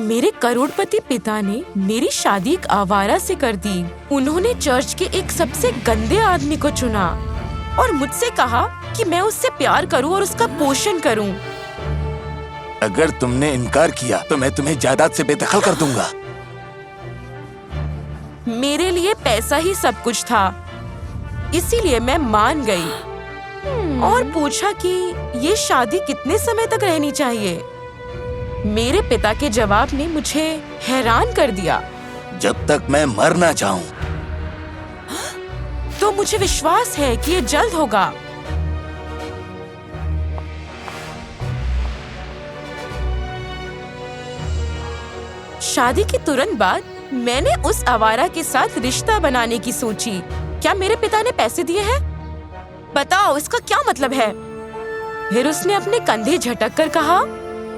मेरे करोड़पति पिता ने मेरी शादी एक आवारा से कर दी। उन्होंने चर्च के एक सबसे गंदे आदमी को चुना और मुझसे कहा कि मैं उससे प्यार करूं और उसका पोषण करूं। अगर तुमने इनकार किया तो मैं तुम्हें जायदाद से बेदखल कर दूंगा। मेरे लिए पैसा ही सब कुछ था, इसीलिए मैं मान गई और पूछा कि ये शादी कितने समय तक रहनी चाहिए। मेरे पिता के जवाब ने मुझे हैरान कर दिया। जब तक मैं मर ना जाऊं। तो मुझे विश्वास है कि ये जल्द होगा। शादी के तुरंत बाद मैंने उस आवारा के साथ रिश्ता बनाने की सोची। क्या मेरे पिता ने पैसे दिए हैं? बताओ, इसका क्या मतलब है? फिर उसने अपने कंधे झटक कर कहा,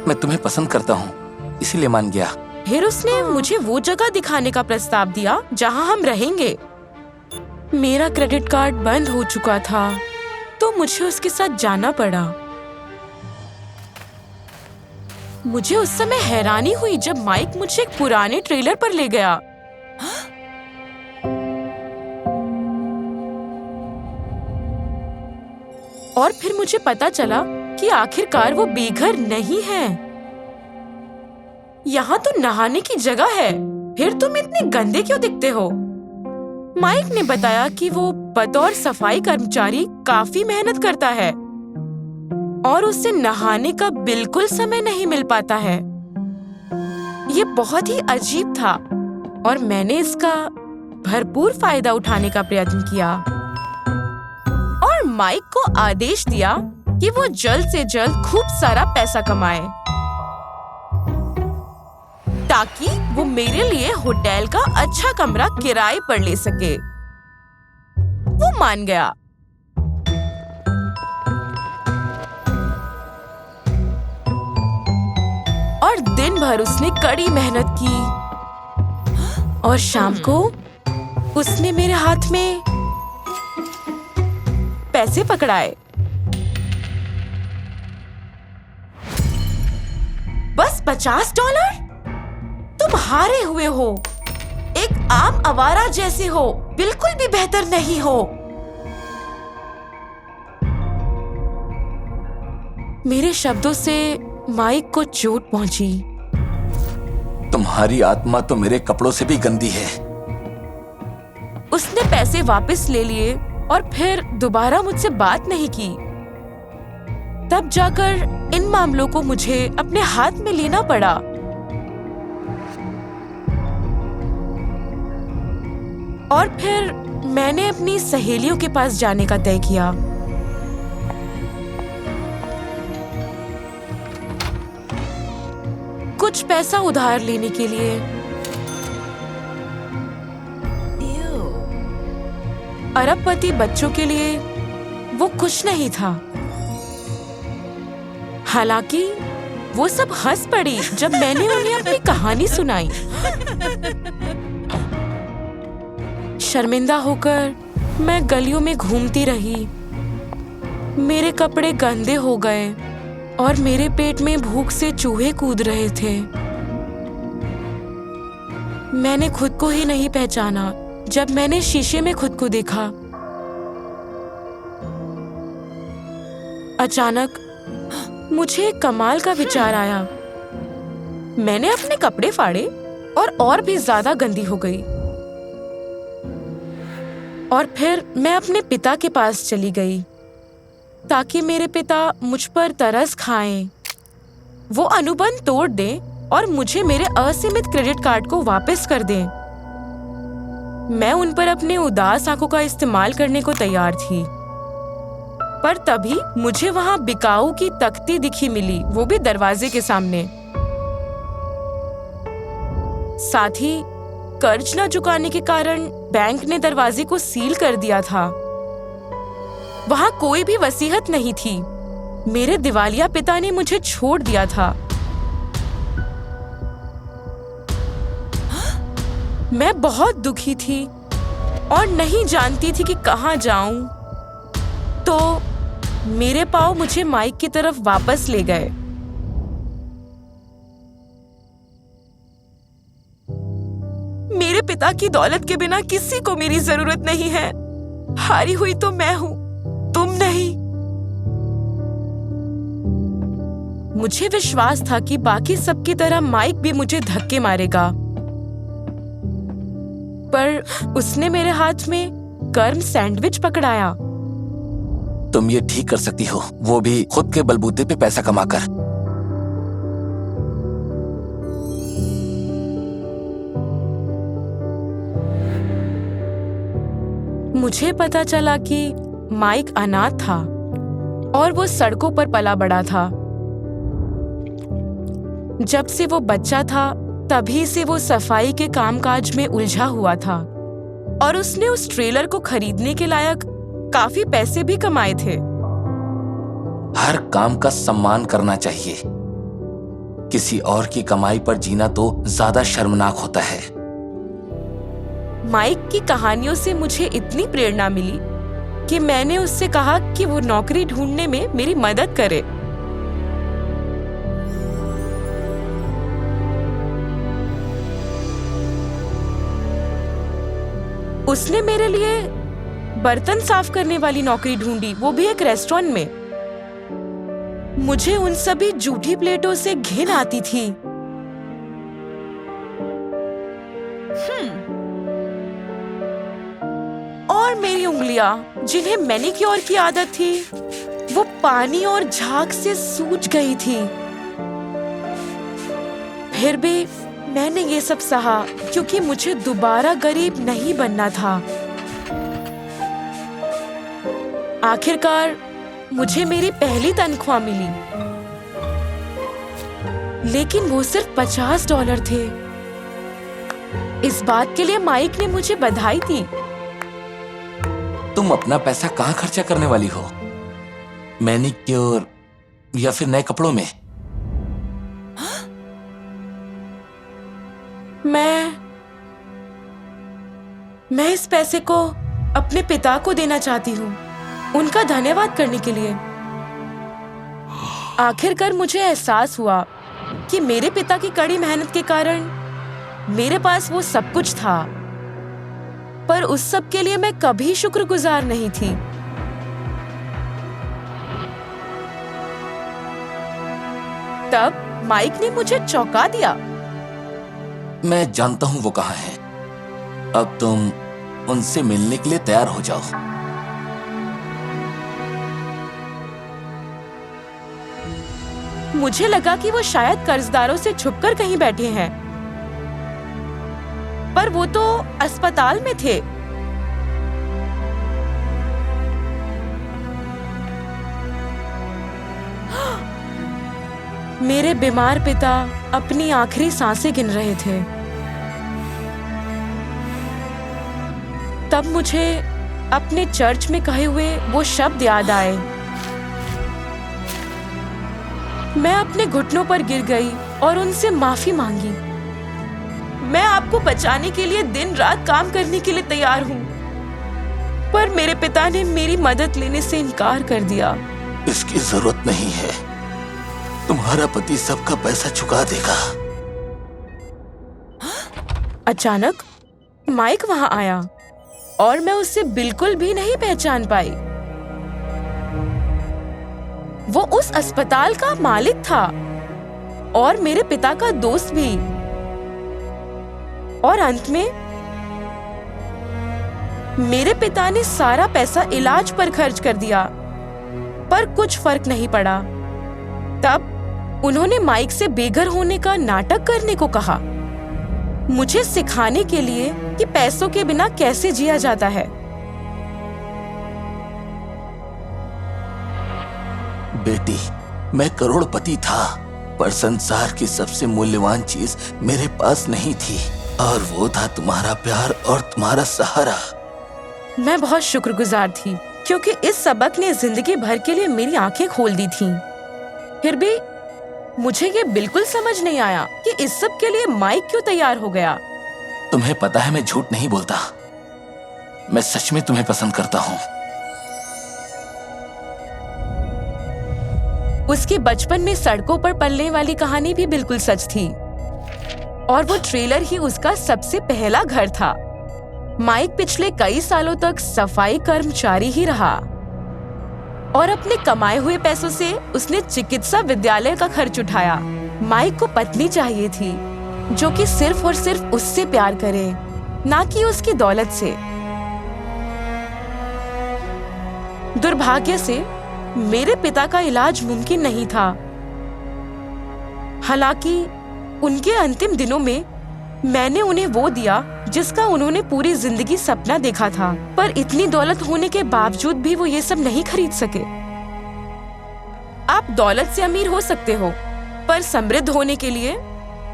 मैं तुम्हें पसंद करता हूँ, इसीलिए मान गया। फिर उसने मुझे वो जगह दिखाने का प्रस्ताव दिया जहाँ हम रहेंगे। मेरा क्रेडिट कार्ड बंद हो चुका था, तो मुझे उसके साथ जाना पड़ा। मुझे उस समय हैरानी हुई जब माइक मुझे एक पुराने ट्रेलर पर ले गया। और फिर मुझे पता चला कि आखिरकार वो बेघर नहीं है। यहाँ तो नहाने की जगह है, फिर तुम इतने गंदे क्यों दिखते हो? माइक ने बताया कि वो बतौर सफाई कर्मचारी काफी मेहनत करता है और उसे नहाने का बिल्कुल समय नहीं मिल पाता है। ये बहुत ही अजीब था और मैंने इसका भरपूर फायदा उठाने का प्रयत्न किया और माइक को आदेश दिया कि वो जल्द से जल्द खूब सारा पैसा कमाए ताकि वो मेरे लिए होटल का अच्छा कमरा किराए पर ले सके। वो मान गया। और दिन भर उसने कड़ी मेहनत की और शाम को उसने मेरे हाथ में पैसे पकड़ाए। बस $50? तुम हारे हुए हो, एक आम आवारा जैसे हो, बिल्कुल भी बेहतर नहीं हो। मेरे शब्दों से माइक को चोट पहुंची। तुम्हारी आत्मा तो मेरे कपड़ों से भी गंदी है। उसने पैसे वापस ले लिए और फिर दोबारा मुझसे बात नहीं की। तब जाकर इन मामलों को मुझे अपने हाथ में लेना पड़ा। और फिर मैंने अपनी सहेलियों के पास जाने का तय किया। कुछ पैसा उधार लेने के लिए। अरबपति बच्चों के लिए वो कुछ नहीं था। हालांकि वो सब हंस पड़ी जब मैंने उन्हें अपनी कहानी सुनाई। शर्मिंदा होकर मैं गलियों में घूमती रही। मेरे कपड़े गंदे हो गए और मेरे पेट में भूख से चूहे कूद रहे थे। मैंने खुद को ही नहीं पहचाना जब मैंने शीशे में खुद को देखा। अचानक मुझे एक कमाल का विचार आया। मैंने अपने कपड़े फाड़े और भी ज्यादा गंदी हो गई। और फिर मैं अपने पिता के पास चली गई ताकि मेरे पिता मुझ पर तरस खाएं। वो अनुबंध तोड़ दें और मुझे मेरे असीमित क्रेडिट कार्ड को वापस कर दें। मैं उन पर अपने उदास आंखों का इस्तेमाल करने को तैयार थी, पर तभी मुझे वहां बिकाऊ की तख्ती दिखी मिली, वो भी दरवाजे के सामने। साथ ही कर्ज न चुकाने के कारण बैंक ने दरवाजे को सील कर दिया था। वहां कोई भी वसीयत नहीं थी। मेरे दिवालिया पिता ने मुझे छोड़ दिया था। मैं बहुत दुखी थी और नहीं जानती थी कि कहां जाऊं। तो मेरे पाँव मुझे माइक की तरफ वापस ले गए। मेरे पिता की दौलत के बिना किसी को मेरी जरूरत नहीं है। हारी हुई तो मैं हूँ, तुम नहीं। मुझे विश्वास था कि बाकी सबकी तरह माइक भी मुझे धक्के मारेगा, पर उसने मेरे हाथ में गर्म सैंडविच पकड़ाया। तुम ये ठीक कर सकती हो, वो भी खुद के बलबूते पे पैसा कमाकर। मुझे पता चला कि माइक अनाथ था और वो सड़कों पर पला बड़ा था। जब से वो बच्चा था तभी से वो सफाई के कामकाज में उलझा हुआ था और उसने उस ट्रेलर को खरीदने के लायक काफी पैसे भी कमाए थे। हर काम का सम्मान करना चाहिए। किसी और की कमाई पर जीना तो ज्यादा शर्मनाक होता है। माइक की कहानियों से मुझे इतनी प्रेरणा मिली कि मैंने उससे कहा कि वो नौकरी ढूंढने में मेरी मदद करे। उसने मेरे लिए बर्तन साफ करने वाली नौकरी ढूंढी, वो भी एक रेस्टोरेंट में। मुझे उन सभी जूठी प्लेटों से घिन आती थी। और मेरी उंगलियां, जिन्हें मैनिक्योर की आदत थी, वो पानी और झाग से सूज गई थी। फिर भी मैंने ये सब सहा क्योंकि मुझे दोबारा गरीब नहीं बनना था। आखिरकार मुझे मेरी पहली तनख्वाह मिली, लेकिन वो सिर्फ $50 थे। इस बात के लिए माइक ने मुझे बधाई दी। तुम अपना पैसा कहाँ खर्चा करने वाली हो? मैनिक्योर या फिर नए कपड़ों में? मैं इस पैसे को अपने पिता को देना चाहती हूँ, उनका धन्यवाद करने के लिए। आखिरकार मुझे एहसास हुआ कि मेरे पिता की कड़ी मेहनत के कारण मेरे पास वो सब कुछ था, पर उस सब के लिए मैं कभी शुक्रगुजार नहीं थी। तब माइक ने मुझे चौंका दिया। मैं जानता हूँ वो कहाँ है। अब तुम उनसे मिलने के लिए तैयार हो जाओ। मुझे लगा कि वो शायद कर्जदारों से छुपकर कहीं बैठे हैं, पर वो तो अस्पताल में थे। मेरे बीमार पिता अपनी आखिरी सांसें गिन रहे थे। तब मुझे अपने चर्च में कहे हुए वो शब्द याद आए। मैं अपने घुटनों पर गिर गई और उनसे माफी मांगी। मैं आपको बचाने के लिए दिन रात काम करने के लिए तैयार हूँ, पर मेरे पिता ने मेरी मदद लेने से इनकार कर दिया। इसकी जरूरत नहीं है, तुम्हारा पति सबका पैसा चुका देगा। अचानक माइक वहां आया और मैं उसे बिल्कुल भी नहीं पहचान पाई। वो उस अस्पताल का मालिक था और मेरे पिता का दोस्त भी। और अंत में मेरे पिता ने सारा पैसा इलाज पर खर्च कर दिया, पर कुछ फर्क नहीं पड़ा। तब उन्होंने माइक से बेघर होने का नाटक करने को कहा, मुझे सिखाने के लिए कि पैसों के बिना कैसे जिया जाता है। बेटी, मैं करोड़पति था, पर संसार की सबसे मूल्यवान चीज मेरे पास नहीं थी, और वो था तुम्हारा प्यार और तुम्हारा सहारा। मैं बहुत शुक्रगुजार थी क्योंकि इस सबक ने जिंदगी भर के लिए मेरी आंखें खोल दी थीं। फिर भी मुझे ये बिल्कुल समझ नहीं आया कि इस सब के लिए माइक क्यों तैयार हो गया। तुम्हें पता है मैं झूठ नहीं बोलता, मैं सच में तुम्हें पसंद करता हूँ। उसके बचपन में सड़कों पर पलने वाली कहानी भी बिल्कुल सच थी, और वो ट्रेलर ही उसका सबसे पहला घर था। माइक पिछले कई सालों तक सफाई कर्मचारी ही रहा और अपने कमाए हुए पैसों से उसने चिकित्सा विद्यालय का खर्च उठाया। माइक को पत्नी चाहिए थी जो कि सिर्फ और सिर्फ उससे प्यार करे, ना कि उसकी दौलत से। दुर्भाग्य से मेरे पिता का इलाज मुमकिन नहीं था। हालांकि उनके अंतिम दिनों में मैंने उन्हें वो दिया जिसका उन्होंने पूरी जिंदगी सपना देखा था, पर इतनी दौलत होने के बावजूद भी वो ये सब नहीं खरीद सके। आप दौलत से अमीर हो सकते हो, पर समृद्ध होने के लिए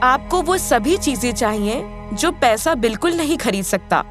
आपको वो सभी चीजें चाहिए जो पैसा बिल्कुल नहीं खरीद सकता।